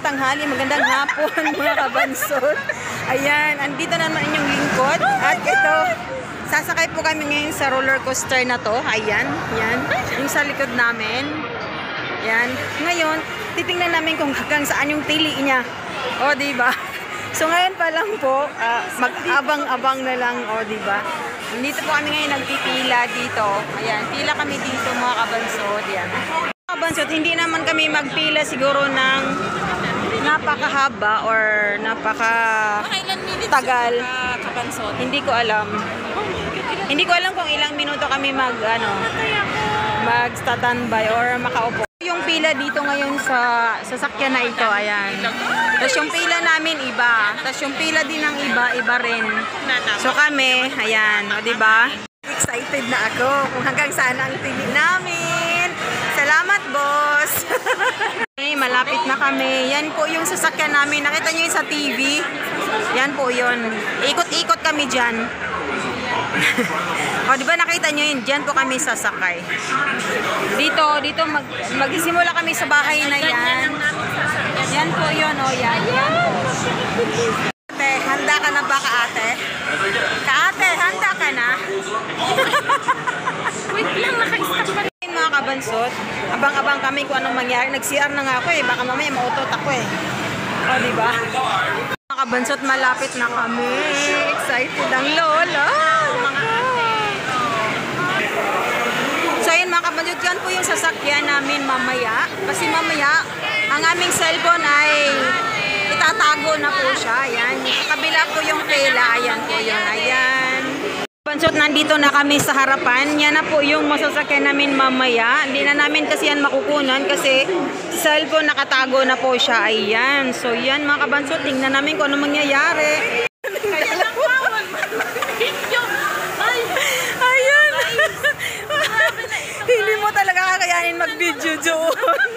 tanghali, magandang hapon mga kabansot. Ayan, andito naman inyong lingkod. At ito, sasakay po kami ngayon sa roller coaster na to. Ayan, yan. Yung sa likod namin. Yan. Ngayon, titingnan namin kung hanggang saan yung tili niya. O, diba? So, ngayon pa lang po, mag-abang-abang na lang. O, diba? Dito po kami ngayon nagpipila dito. Ayan, pila kami dito mga kabansot. Yan. Kabansot, hindi naman kami magpila siguro ng napakahaba or napaka-tagal. Hindi ko alam. Hindi ko alam kung ilang minuto kami mag-standby or makaupo. Yung pila dito ngayon sa sasakyan na ito, ayan. Tapos yung pila namin iba. Tapos yung pila din ng iba, iba rin. So kami, ayan, o diba? Excited na ako kung hanggang saan ang pili namin. Salamat, boss! Malapit na kami. Yan po yung sasakyan namin. Nakita nyo yun sa TV? Yan po yun. Ikot-ikot kami dyan. O, diba nakita nyo yun? Dyan po kami sasakay. Dito magsisimula kami sa bahay na yan. Yan po yun, o yan. Yan po. Ate, handa ka na ba ka-ate? Ka-ate, handa ka na? Wait lang, naka-stop pa rin. Mga kabansot, abang-abang kami kung anong mangyari. Nag-CR na nga ako eh. Baka mamaya mautot ako eh. O, diba? Mga kabansot, malapit na kami. Excited ang lola. So, yun mga kabansot, yan po yung sasakyan namin mamaya. Kasi mamaya, ang aming cellphone ay itatago na po siya. Ayan. Sa kabila po yung pila. Ayan po yun. Ayan. Kabansot, nandito na kami sa harapan. Yan na po yung masasakyan namin mamaya. Hindi na namin kasi yan makukunan kasi sa cellphone nakatago na po siya. Ayan. So yan mga kabansot, tingnan namin kung ano mangyayari. Ayan. Hindi mo talaga kakayanin mag-video doon.